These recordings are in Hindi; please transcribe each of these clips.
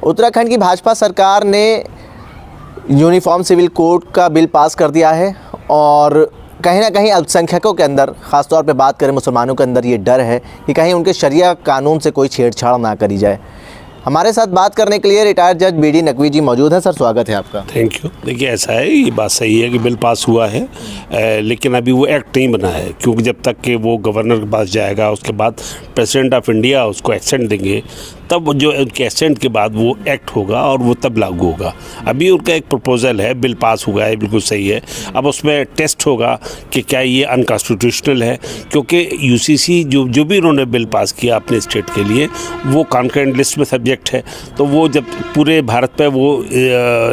उत्तराखंड की भाजपा सरकार ने यूनिफॉर्म सिविल कोड का बिल पास कर दिया है और कहीं ना कहीं अल्पसंख्यकों के अंदर, ख़ासतौर पे बात करें मुसलमानों के अंदर, ये डर है कि कहीं उनके शरिया कानून से कोई छेड़छाड़ ना करी जाए। हमारे साथ बात करने के लिए रिटायर्ड जज बीडी नकवी जी मौजूद हैं। सर, स्वागत है आपका। Thank you. देखिए, ऐसा है, ये बात सही है कि बिल पास हुआ है, लेकिन अभी वो एक्ट नहीं बना है, क्योंकि जब तक कि वो गवर्नर के पास जाएगा, उसके बाद प्रेसिडेंट ऑफ इंडिया उसको एक्सेंट देंगे, तब जो उनके एक्सेंट के बाद वो एक्ट होगा और वो तब लागू होगा। अभी उनका एक प्रपोजल है, बिल पास हुआ है, बिल्कुल सही है। अब उसमें टेस्ट होगा कि क्या ये अनकॉन्स्टिट्यूशनल है, क्योंकि यूसीसी जो भी उन्होंने बिल पास किया अपने स्टेट के लिए, वो कॉन्करेंट लिस्ट में सब्जेक्ट है, तो वो जब पूरे भारत पे वो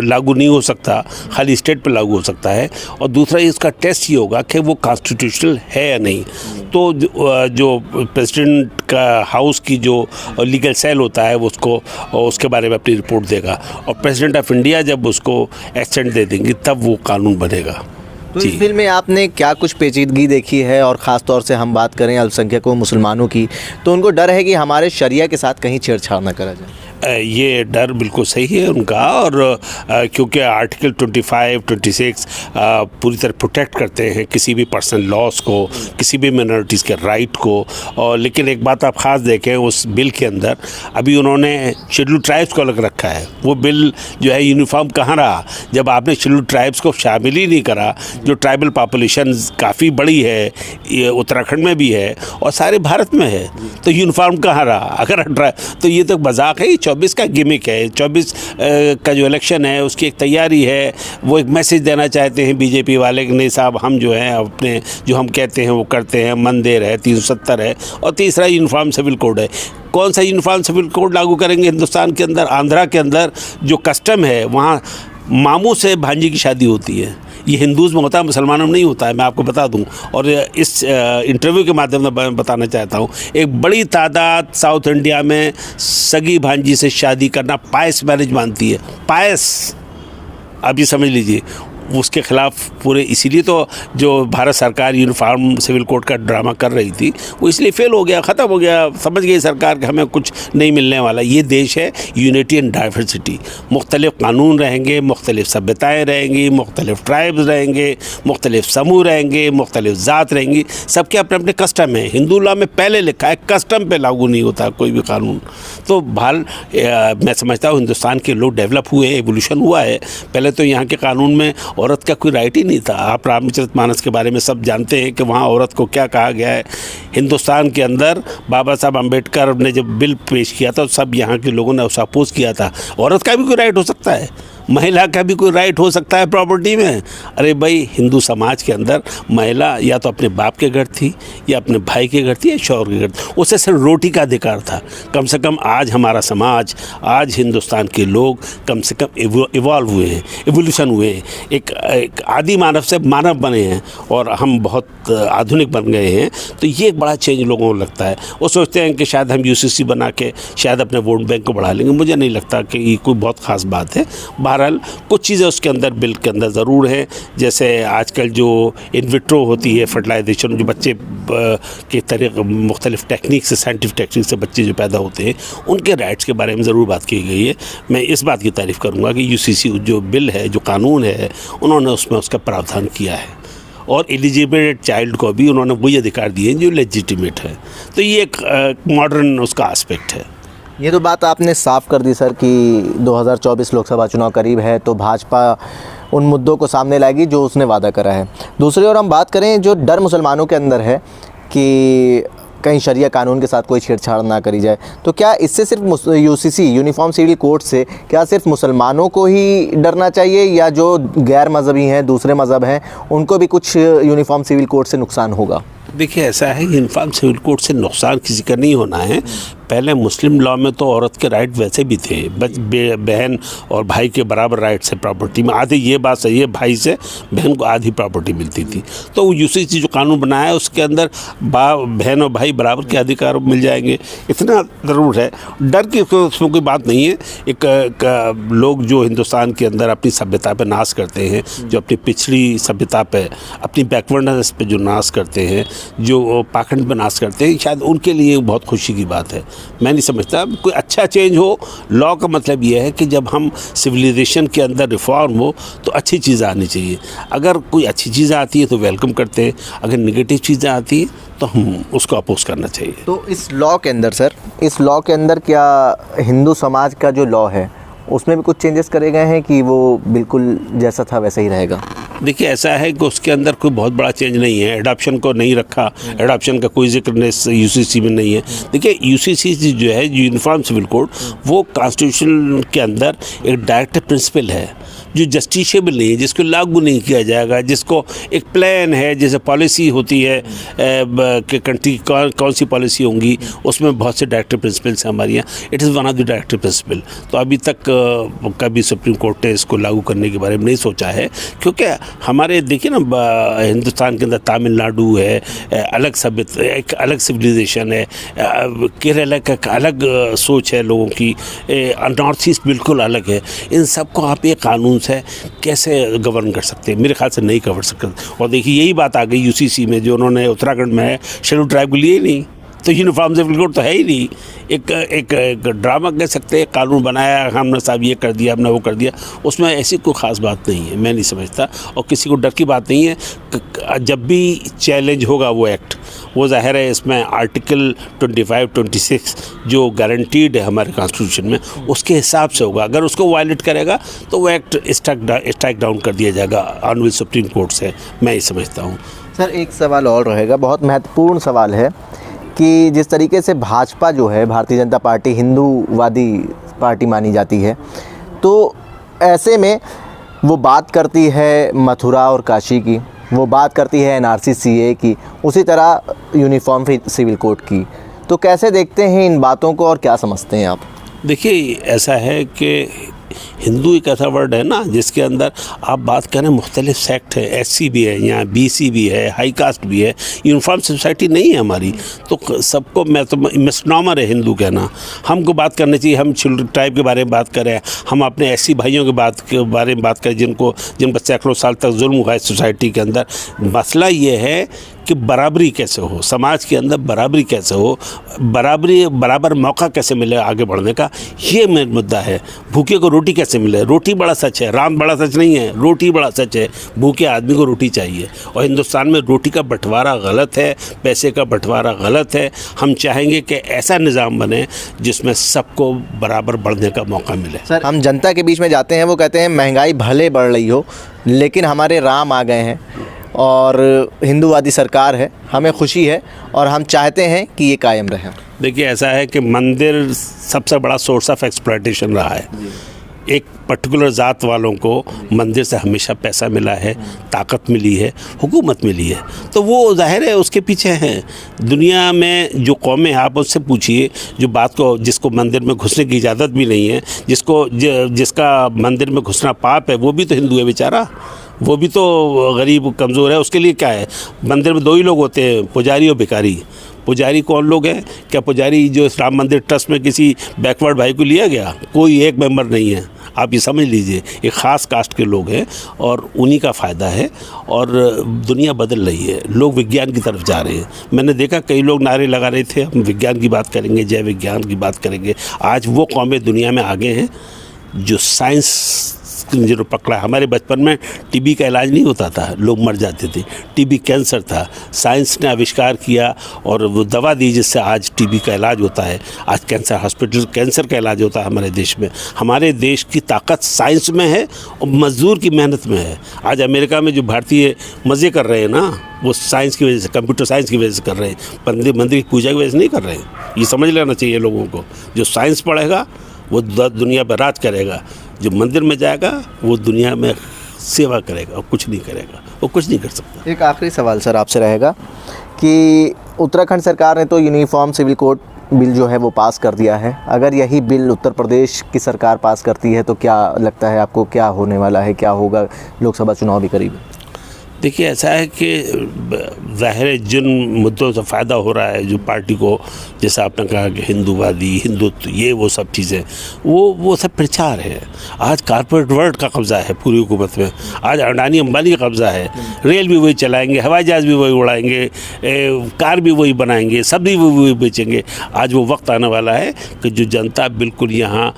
लागू नहीं हो सकता, खाली स्टेट पे लागू हो सकता है। और दूसरा इसका टेस्ट ये होगा कि वो कॉन्स्टिट्यूशनल है या नहीं। तो जो प्रेसिडेंट का हाउस की जो लीगल सेल होता है वो उसके बारे में अपनी रिपोर्ट देगा, और प्रेसिडेंट ऑफ इंडिया जब उसको एक्सेंट दे देंगे तब वो कानून बनेगा। तो इस बिल में आपने क्या कुछ पेचीदगी देखी है? और ख़ास तौर से हम बात करें अल्पसंख्यकों मुसलमानों की, तो उनको डर है कि हमारे शरिया के साथ कहीं छेड़छाड़ ना करा जाए। ये डर बिल्कुल सही है उनका, और क्योंकि आर्टिकल 25, 26 पूरी तरह प्रोटेक्ट करते हैं किसी भी पर्सनल लॉस को, किसी भी मिनॉरिटीज़ के राइट को। और लेकिन एक बात आप ख़ास देखें, उस बिल के अंदर अभी उन्होंने शेड्यूल ट्राइब्स को अलग रखा है। वो बिल जो है यूनिफॉर्म कहाँ रहा जब आपने शेड्यूल ट्राइब्स को शामिल ही नहीं करा, जो ट्राइबल पॉपुलेशन काफ़ी बड़ी है, ये उत्तराखंड में भी है और सारे भारत में है, तो यूनिफॉर्म कहाँ रहा? अगर तो ये तो मजाक है। 24 का गिमिक है, 24 का जो इलेक्शन है उसकी एक तैयारी है। वो एक मैसेज देना चाहते हैं बीजेपी वाले कि नहीं साहब, हम जो हैं अपने जो हम कहते हैं वो करते हैं। मंदिर है, 370 है, और तीसरा यूनिफॉर्म सिविल कोड है। कौन सा यूनिफॉर्म सिविल कोड लागू करेंगे हिंदुस्तान के अंदर? आंध्रा के अंदर जो कस्टम है, वहाँ मामू से भांजी की शादी होती है। ये हिंदूज़ में होता है, मुसलमानों में नहीं होता है, मैं आपको बता दूं। और इस इंटरव्यू के माध्यम से बताना चाहता हूं, एक बड़ी तादाद साउथ इंडिया में सगी भांजी से शादी करना पायस मैरिज मानती है। पायस, आप ये समझ लीजिए। उसके ख़िलाफ़ पूरे, इसीलिए तो जो भारत सरकार यूनिफॉर्म सिविल कोड का ड्रामा कर रही थी वो इसलिए फेल हो गया, ख़त्म हो गया। समझ गई सरकार कि हमें कुछ नहीं मिलने वाला। ये देश है यूनिटी एंड डाइवर्सिटी, मुख्तलिफ़ कानून रहेंगे, मुख्तलिफ़ सभ्यताएँ रहेंगी, मुख्तलिफ़ ट्राइब्स रहेंगे, मुख्तलिफ़ समूह रहेंगे, मुख्तलिफ़ ज़ात रहेंगी, सबके अपने अपने कस्टम हैं। हिंदू लॉ में पहले लिखा है कस्टम पे लागू नहीं होता कोई भी कानून। तो मैं समझता हूँ हिंदुस्तान के लोग डेवलप हुए, एवोल्यूशन हुआ है। पहले तो यहाँ के कानून में औरत का कोई राइट ही नहीं था। आप रामचरितमानस के बारे में सब जानते हैं कि वहाँ औरत को क्या कहा गया है। हिंदुस्तान के अंदर बाबा साहब अम्बेडकर ने जब बिल पेश किया था, सब यहाँ के लोगों ने उसे अपोज किया था। औरत का भी कोई राइट हो सकता है, महिला का भी कोई राइट हो सकता है प्रॉपर्टी में। अरे भाई, हिंदू समाज के अंदर महिला या तो अपने बाप के घर थी, या अपने भाई के घर थी, या शौहर के घर थी, उसे सिर्फ रोटी का अधिकार था। कम से कम आज हमारा समाज, आज हिंदुस्तान के लोग कम से कम इवॉल्व हुए हैं, एवोल्यूशन हुए हैं, एक आदि मानव से मानव बने हैं और हम बहुत आधुनिक बन गए हैं। तो ये एक बड़ा चेंज लोगों को लगता है। वो सोचते हैं कि शायद हम यूसीसी बना के शायद अपने वोट बैंक को बढ़ा लेंगे। मुझे नहीं लगता कि ये कोई बहुत ख़ास बात है। बहरहाल कुछ चीज़ें उसके अंदर, बिल के अंदर ज़रूर हैं, जैसे आजकल जो इनविट्रो होती है फर्टिलाइजेशन, जो बच्चे के तरीक़े मुख्तलिफ़ टेक्निक से, साइंटिफिक टेक्निक से बच्चे जो पैदा होते हैं, उनके राइट्स के बारे में ज़रूर बात की गई है। मैं इस बात की तारीफ़ करूँगा कि यूसीसी जो बिल है, जो कानून है, उन्होंने उसमें उसका प्रावधान किया है, और एलिजिबल चाइल्ड को भी उन्होंने वही अधिकार दिए जो लेजिटिमेट है। तो ये एक मॉडर्न उसका एस्पेक्ट है। ये तो बात आपने साफ कर दी सर कि 2024 लोकसभा चुनाव करीब है, तो भाजपा उन मुद्दों को सामने लाएगी जो उसने वादा करा है। दूसरी ओर हम बात करें, जो डर मुसलमानों के अंदर है कि कहीं शरिया कानून के साथ कोई छेड़छाड़ ना करी जाए, तो क्या इससे सिर्फ यूसीसी यूनिफॉर्म सिविल कोड से क्या सिर्फ मुसलमानों को ही डरना चाहिए, या जो गैर मज़हबी हैं, दूसरे मज़हब हैं, उनको भी कुछ यूनिफॉर्म सिविल कोड से नुकसान होगा? देखिए, ऐसा है, यूनिफॉर्म सिविल कोड से नुकसान किसी का नहीं होना है। पहले मुस्लिम लॉ में तो औरत के राइट वैसे भी थे, बहन और भाई के बराबर राइट्स है प्रॉपर्टी में। आधी, ये बात सही है, भाई से बहन को आधी प्रॉपर्टी मिलती थी। तो वो यूसीसी जो कानून बनाया है उसके अंदर बहन और भाई बराबर के अधिकार मिल जाएंगे, इतना ज़रूर है। डर की उसमें कोई बात नहीं है। एक लोग जो हिंदुस्तान के अंदर अपनी सभ्यता पे नाश करते हैं, जो अपनी पिछड़ी सभ्यता पे, अपनी बैकवर्डनेस पे जो नाश करते हैं, जो पाखंड पे नाश करते हैं, शायद उनके लिए बहुत खुशी की बात है। मैं नहीं समझता कोई अच्छा चेंज हो। लॉ का मतलब ये है कि जब हम सिविलाइजेशन के अंदर रिफॉर्म हो तो अच्छी चीज़ें आनी चाहिए। अगर कोई अच्छी चीज़ें आती है तो वेलकम करते हैं, अगर नेगेटिव चीज़ें आती हैं तो हम उसको अपोज करना चाहिए। तो इस लॉ के अंदर सर, इस लॉ के अंदर क्या हिंदू समाज का जो लॉ है उसमें भी कुछ चेंजेस करे गए हैं कि वो बिल्कुल जैसा था वैसा ही रहेगा? देखिए, ऐसा है कि उसके अंदर कोई बहुत बड़ा चेंज नहीं है। एडॉप्शन को नहीं रखा, एडॉप्शन का कोई जिक्र यूसीसी में नहीं है। देखिए, यूसीसी जो है यूनिफॉर्म सिविल कोड, वो कॉन्स्टिट्यूशन के अंदर एक डायरेक्ट प्रिंसिपल है जो जस्टिसेबल नहीं है, जिसको लागू नहीं किया जाएगा, जिसको एक प्लान है, जैसे पॉलिसी होती है कि कंट्री कौन सी पॉलिसी होंगी, उसमें बहुत से डायरेक्टिव प्रिंसिपल्स हैं हमारे यहाँ। It is one of the directive principle. तो अभी तक कभी सुप्रीम कोर्ट ने इसको लागू करने के बारे में नहीं सोचा है, क्योंकि हमारे देखिए ना, हिंदुस्तान के अंदर तमिलनाडु है, अलग सभ्यता, एक अलग सिविलाइजेशन है, केरला का अलग सोच है लोगों की, नॉर्थ ईस्ट बिल्कुल अलग है। इन सबको आप एक कानून है कैसे गवर्न कर सकते हैं? मेरे ख्याल से नहीं कर सकते। और देखिए, यही बात आ गई यूसीसी में, जो उन्होंने उत्तराखंड में है, शेड्यूल ट्राइब को लिए ही नहीं, तो यूनिफॉर्म सिविल कोड तो है ही नहीं। एक ड्रामा कह सकते हैं, कानून बनाया हमने, साहब ये कर दिया, हमने वो कर दिया, उसमें ऐसी कोई ख़ास बात नहीं है, मैं नहीं समझता। और किसी को डर की बात नहीं है। जब भी चैलेंज होगा वो एक्ट, वो ज़ाहिर है इसमें आर्टिकल 25-26 जो गारंटीड है हमारे कॉन्स्टिट्यूशन में, उसके हिसाब से होगा। अगर उसको वायलेट करेगा तो वो एक्ट स्ट्राइक डाउन कर दिया जाएगा ऑनरेबल सुप्रीम कोर्ट से, मैं ये समझता हूँ। सर, एक सवाल और रहेगा, बहुत महत्वपूर्ण सवाल है कि जिस तरीके से भाजपा जो है, भारतीय जनता पार्टी, हिंदूवादी पार्टी मानी जाती है, तो ऐसे में वो बात करती है मथुरा और काशी की, वो बात करती है एनआरसी सीए की, उसी तरह यूनिफॉर्म सिविल कोड की। तो कैसे देखते हैं इन बातों को और क्या समझते हैं आप? देखिए, ऐसा है कि हिंदू एक ऐसा वर्ड है ना जिसके अंदर आप बात करें मुख्तलिफ सेक्ट है, एससी भी है, यहाँ बीसी भी है, हाई कास्ट भी है, यूनिफॉर्म सोसाइटी नहीं है हमारी। तो सबको मैं तो मिसनॉमर है हिंदू कहना। हमको बात करनी चाहिए, हम चिल्ड्रन ट्राइब के बारे में बात करें, हम अपने एससी भाइयों के बारे में बात करें जिन पर सैकड़ों साल तक जुल्म हुआ है सोसाइटी के अंदर। मसला ये है कि बराबरी कैसे हो, समाज के अंदर बराबरी कैसे हो, बराबर मौका कैसे मिले आगे बढ़ने का, ये मेन मुद्दा है। भूखे को रोटी कैसे मिले? रोटी बड़ा सच है, राम बड़ा सच नहीं है, रोटी बड़ा सच है। भूखे आदमी को रोटी चाहिए। और हिंदुस्तान में रोटी का बंटवारा गलत है, पैसे का बंटवारा गलत है। हम चाहेंगे कि ऐसा निज़ाम बने जिसमें सबको बराबर बढ़ने का मौका मिले। सर, हम जनता के बीच में जाते हैं, वो कहते हैं महंगाई भले बढ़ रही हो लेकिन हमारे राम आ गए हैं और हिंदूवादी सरकार है, हमें खुशी है और हम चाहते हैं कि ये कायम रहे। देखिए, ऐसा है कि मंदिर सबसे बड़ा सोर्स ऑफ एक्सप्लॉयटेशन रहा है। एक पर्टिकुलर ज़ात वालों को मंदिर से हमेशा पैसा मिला है, ताकत मिली है, हुकूमत मिली है, तो वो ज़ाहिर है उसके पीछे हैं। दुनिया में जो कौमें हैं, आप उससे पूछिए जिसको मंदिर में घुसने की इजाज़त भी नहीं है, जिसका मंदिर में घुसना पाप है, वो भी तो हिंदू है बेचारा, वो भी तो गरीब कमज़ोर है। उसके लिए क्या है? मंदिर में दो ही लोग होते हैं, पुजारी और भिखारी। पुजारी कौन लोग हैं? क्या पुजारी जो राम मंदिर ट्रस्ट में किसी बैकवर्ड भाई को लिया गया? कोई एक मेंबर नहीं है। आप ये समझ लीजिए, एक ख़ास कास्ट के लोग हैं और उन्हीं का फ़ायदा है। और दुनिया बदल रही है, लोग विज्ञान की तरफ जा रहे हैं। मैंने देखा कई लोग नारे लगा रहे थे, हम विज्ञान की बात करेंगे, जय विज्ञान की बात करेंगे। आज वो कौमें दुनिया में आगे हैं जो साइंस जो पकड़ा। हमारे बचपन में टीबी का इलाज नहीं होता था, लोग मर जाते थे। टीबी कैंसर था, साइंस ने आविष्कार किया और वो दवा दी जिससे आज टीबी का इलाज होता है। आज कैंसर हॉस्पिटल कैंसर का इलाज होता है हमारे देश में। हमारे देश की ताकत साइंस में है और मजदूर की मेहनत में है। आज अमेरिका में जो भारतीय मज़े कर रहे हैं ना, वो साइंस की वजह से, कंप्यूटर साइंस की वजह से कर रहे हैं, मंदिर की पूजा की वजह से नहीं कर रहे हैं। ये समझ लेना चाहिए लोगों को। जो साइंस पढ़ेगा वो दुनिया पर राज करेगा, जो मंदिर में जाएगा वो दुनिया में सेवा करेगा और कुछ नहीं करेगा, वो कुछ नहीं कर सकता। एक आखिरी सवाल सर आपसे रहेगा कि उत्तराखंड सरकार ने तो यूनिफॉर्म सिविल कोड बिल जो है वो पास कर दिया है। अगर यही बिल उत्तर प्रदेश की सरकार पास करती है तो क्या लगता है आपको, क्या होने वाला है, क्या होगा? लोकसभा चुनाव भी करीब है। देखिए ऐसा है कि ज़ाहिर है जिन मुद्दों से फ़ायदा हो रहा है जो पार्टी को, जैसा आपने कहा कि हिंदूवादी, हिंदुत्व, ये वो सब चीज़ें, वो सब प्रचार है। आज कॉर्पोरेट वर्ल्ड का कब्ज़ा है पूरी हुकूमत में, आज अडानी अंबानी का कब्ज़ा है। रेल भी वही चलाएंगे, हवाई जहाज़ भी वही उड़ाएंगे, कार भी वही बनाएंगे, सब्जी भी वही बेचेंगे। आज वो वक्त आने वाला है कि जो जनता बिल्कुल यहाँ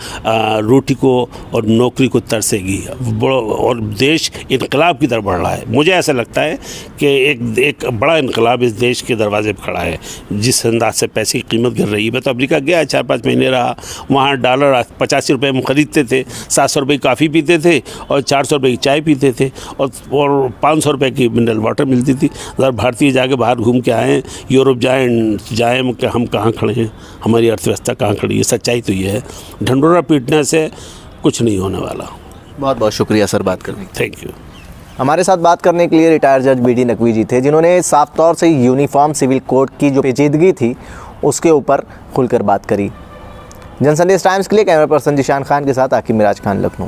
रोटी को और नौकरी को तरसेगी और देश इनकलाब की तरफ बढ़ रहा है। मुझे ऐसा लगता है कि एक बड़ा इनकलाब इस देश के दरवाजे पर खड़ा है। जिस अंदाज से पैसे की कीमत गिर रही है, मैं तो अमेरिका गया 4-5 महीने रहा, वहाँ डॉलर 85 रुपये में ख़रीदते थे, 700 रुपये की कॉफ़ी पीते थे और 400 रुपये की चाय पीते थे और 500 रुपये की मिनरल वाटर मिलती थी। अगर भारतीय जाके बाहर घूम के आएँ, यूरोप जाएँ कि हम कहाँ खड़े हैं, हमारी अर्थव्यवस्था कहाँ खड़ी है। सच्चाई तो ये है, ढंढोरा पीटने से कुछ नहीं होने वाला। बहुत बहुत शुक्रिया सर बात करने के लिए। Thank you. हमारे साथ बात करने के लिए रिटायर्ड जज बी डी नकवी जी थे, जिन्होंने साफ तौर से यूनिफॉर्म सिविल कोड की जो पेचीदगी थी उसके ऊपर खुलकर बात करी। जनसंदेश टाइम्स के लिए कैमरा पर्सन जिशान खान के साथ आकिब मिराज खान, लखनऊ।